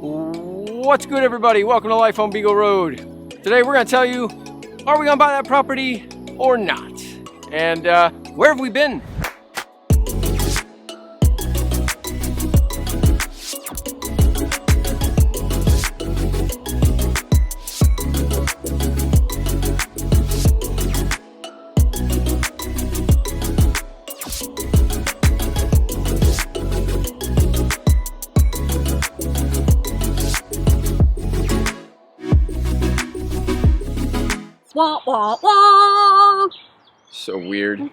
What's good, everybody? Welcome to Life on Beagle Road. Today we're going to tell you, are we going to buy that property or not? And where have we been? Wah, wah, wah. So weird.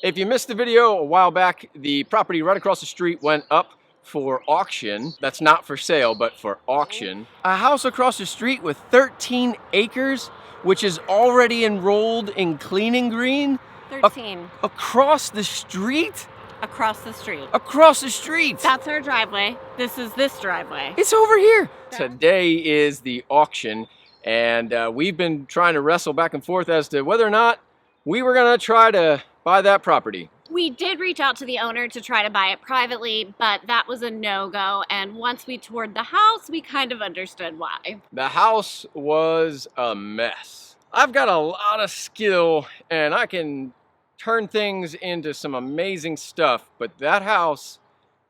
If you missed the video a while back, the property right across the street went up for auction. That's not for sale, but for auction. A house across the street with 13 acres, which is already enrolled in Clean and Green. 13. Across the street? Across the street. Across the street. That's our driveway. This is this driveway. It's over here. Today is the auction. And we've been trying to wrestle back and forth as to whether or not we were going to try to buy that property. We did reach out to the owner to try to buy it privately, but that was a no-go. And once we toured the house, we kind of understood why. The house was a mess. I've got a lot of skill and I can turn things into some amazing stuff, but that house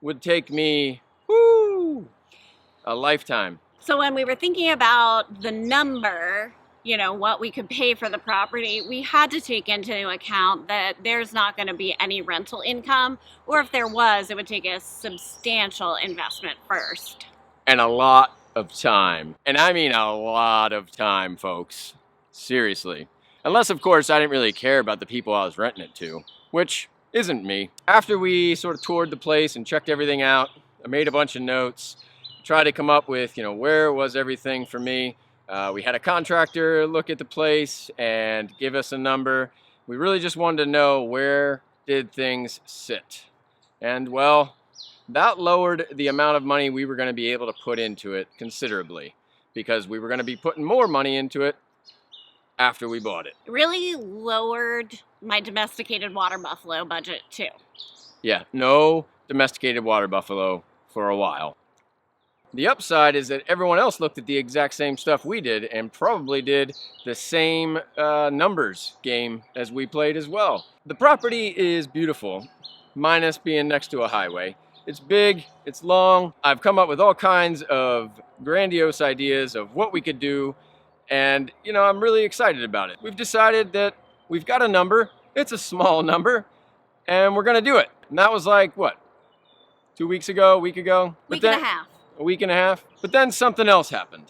would take me, a lifetime. So when we were thinking about the number, you know, what we could pay for the property, we had to take into account that there's not going to be any rental income, or if there was, it would take a substantial investment first. And a lot of time. And I mean a lot of time, folks. Seriously. Unless, of course, I didn't really care about the people I was renting it to, which isn't me. After we sort of toured the place and checked everything out, I made a bunch of notes, tried to come up with, where was everything for me. We had a contractor look at the place and give us a number. We really just wanted to know, where did things sit? And well, that lowered the amount of money we were going to be able to put into it considerably, because we were going to be putting more money into it after we bought it. It really lowered my domesticated water buffalo budget too. Yeah, no domesticated water buffalo for a while. The upside is that everyone else looked at the exact same stuff we did and probably did the same numbers game as we played as well. The property is beautiful, minus being next to a highway. It's big, it's long. I've come up with all kinds of grandiose ideas of what we could do, and I'm really excited about it. We've decided that we've got a number, it's a small number, and we're gonna do it. And that was like, what, 2 weeks ago, a week ago? Week and a half. A week and a half. But then something else happened.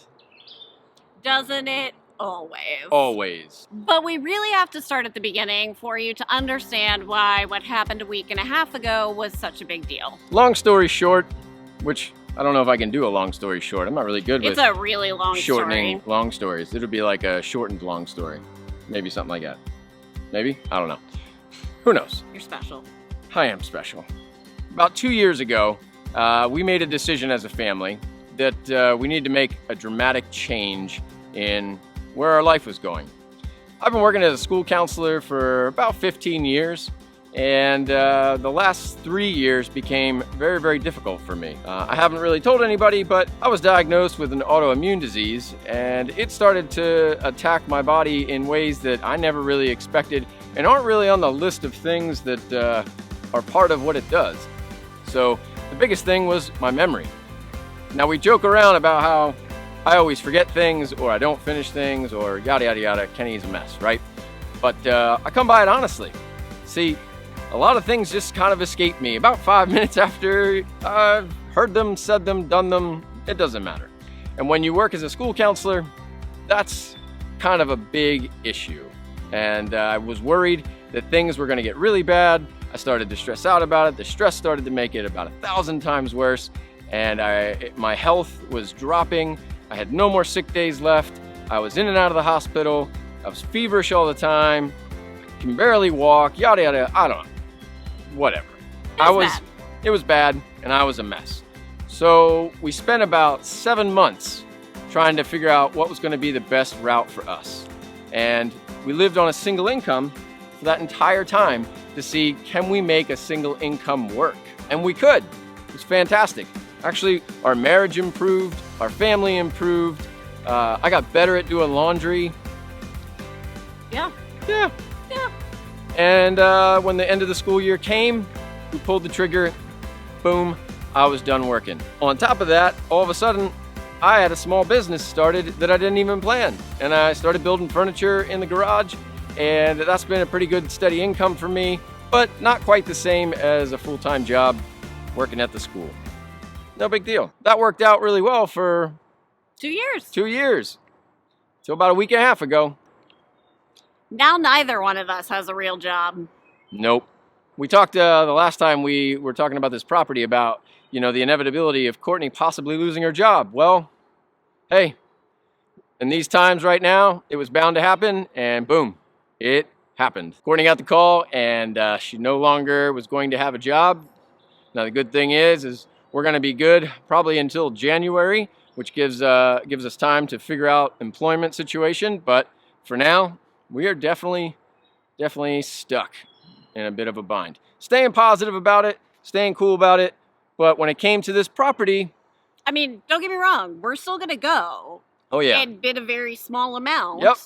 Doesn't it always? Always. But we really have to start at the beginning for you to understand why what happened a week and a half ago was such a big deal. Long story short, which I don't know if I can do a long story short. I'm not really good with It's a really long shortening story. long stories. It'll be like a shortened long story. Maybe something like that. Maybe? I don't know. Who knows? You're special. I am special. About 2 years ago, we made a decision as a family that we need to make a dramatic change in where our life was going. I've been working as a school counselor for about 15 years, and the last 3 years became very, very difficult for me. I haven't really told anybody, but I was diagnosed with an autoimmune disease, and it started to attack my body in ways that I never really expected and aren't really on the list of things that are part of what it does. So the biggest thing was my memory. Now, we joke around about how I always forget things, or I don't finish things, or yada yada yada. Kenny's a mess, right? But I come by it honestly. See, a lot of things just kind of escape me. About 5 minutes after I've heard them, said them, done them, it doesn't matter. And when you work as a school counselor, that's kind of a big issue. And I was worried that things were going to get really bad. I started to stress out about it. The stress started to make it about 1,000 times worse. And my health was dropping. I had no more sick days left. I was in and out of the hospital. I was feverish all the time. I can barely walk, yada yada. I don't know. Whatever. It was bad, and I was a mess. So we spent about 7 months trying to figure out what was going to be the best route for us. And we lived on a single income for that entire time to see, can we make a single income work? And we could. It was fantastic. Actually, our marriage improved, our family improved. I got better at doing laundry. Yeah. Yeah. Yeah. And when the end of the school year came, we pulled the trigger. Boom, I was done working. On top of that, all of a sudden, I had a small business started that I didn't even plan. And I started building furniture in the garage, and that's been a pretty good steady income for me, but not quite the same as a full-time job working at the school. No big deal. That worked out really well for 2 years. 2 years. Till about a week and a half ago. Now neither one of us has a real job. Nope. We talked the last time we were talking about this property about, the inevitability of Courtney possibly losing her job. Well, hey, in these times right now, it was bound to happen, and boom, it happened. Courtney got the call, and she no longer was going to have a job. Now, the good thing is we're going to be good probably until January, which gives us time to figure out employment situation. But for now, we are definitely stuck in a bit of a bind. Staying positive about it, staying cool about it. But when it came to this property, I mean, don't get me wrong, we're still gonna go. Oh yeah. And bid a very small amount. Yep.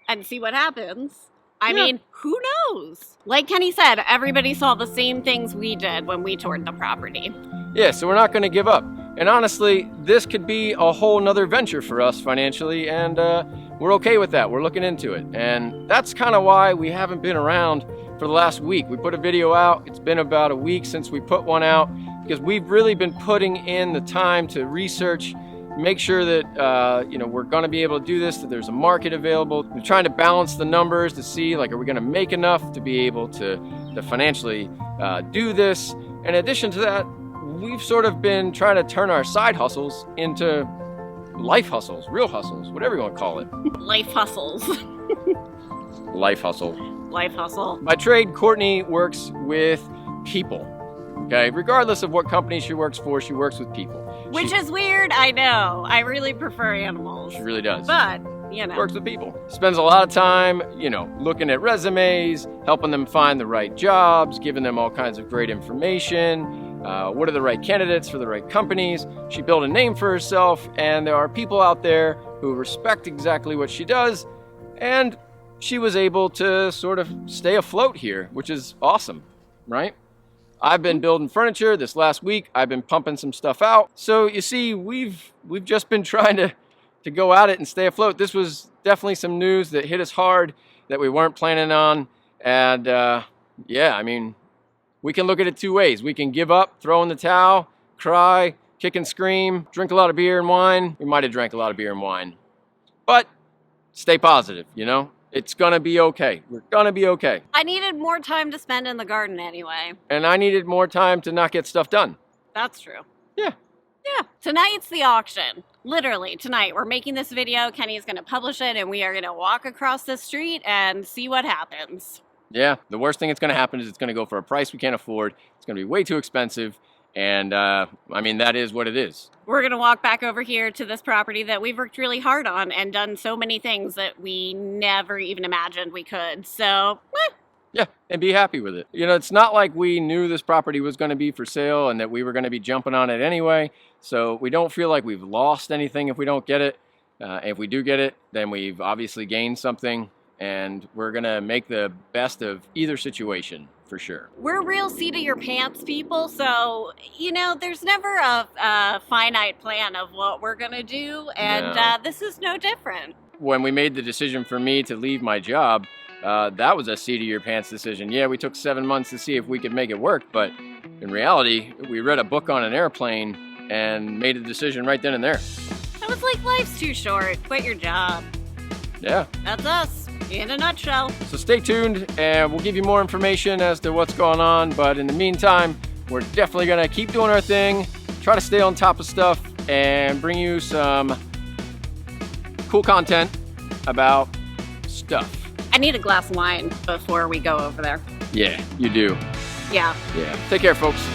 And see what happens. I mean, who knows? Like Kenny said, everybody saw the same things we did when we toured the property. Yeah, so we're not gonna give up. And honestly, this could be a whole nother venture for us financially, and we're okay with that. We're looking into it. And that's kind of why we haven't been around for the last week. We put a video out. It's been about a week since we put one out, because we've really been putting in the time to research, make sure that we're going to be able to do this, that there's a market available. We're trying to balance the numbers to see, are we going to make enough to be able to financially do this. In addition to that, we've sort of been trying to turn our side hustles into life hustles, real hustles, whatever you want to call it. Life hustles. Life hustle. Life hustle. By trade, Courtney works with people. Okay, regardless of what company she works for, she works with people. Which is weird, I know. I really prefer animals. She really does. But, works with people. Spends a lot of time, looking at resumes, helping them find the right jobs, giving them all kinds of great information. What are the right candidates for the right companies? She built a name for herself, and there are people out there who respect exactly what she does, and she was able to sort of stay afloat here, which is awesome, right? I've been building furniture this last week. I've been pumping some stuff out. So you see, we've just been trying to go at it and stay afloat. This was definitely some news that hit us hard that we weren't planning on. And we can look at it two ways. We can give up, throw in the towel, cry, kick and scream, drink a lot of beer and wine. We might have drank a lot of beer and wine. But stay positive, It's gonna be okay. We're gonna be okay. I needed more time to spend in the garden anyway. And I needed more time to not get stuff done. That's true. Yeah. Yeah. Tonight's the auction. Literally, tonight. We're making this video. Kenny's gonna publish it, and we are gonna walk across the street and see what happens. Yeah. The worst thing that's gonna happen is it's gonna go for a price we can't afford. It's gonna be way too expensive. And that is what it is. We're going to walk back over here to this property that we've worked really hard on and done so many things that we never even imagined we could. So, yeah, and be happy with it. It's not like we knew this property was going to be for sale and that we were going to be jumping on it anyway. So we don't feel like we've lost anything if we don't get it. If we do get it, then we've obviously gained something, and we're going to make the best of either situation. For sure. We're real seat of your pants people, so there's never a finite plan of what we're gonna do, and this is no different. When we made the decision for me to leave my job, that was a seat of your pants decision. Yeah, we took 7 months to see if we could make it work, but in reality, we read a book on an airplane and made a decision right then and there. I was like, life's too short, quit your job. Yeah. That's us. In a nutshell. So stay tuned, and we'll give you more information as to what's going on. But in the meantime, we're definitely going to keep doing our thing, try to stay on top of stuff, and bring you some cool content about stuff. I need a glass of wine before we go over there. Yeah, you do. Yeah. Yeah. Take care, folks.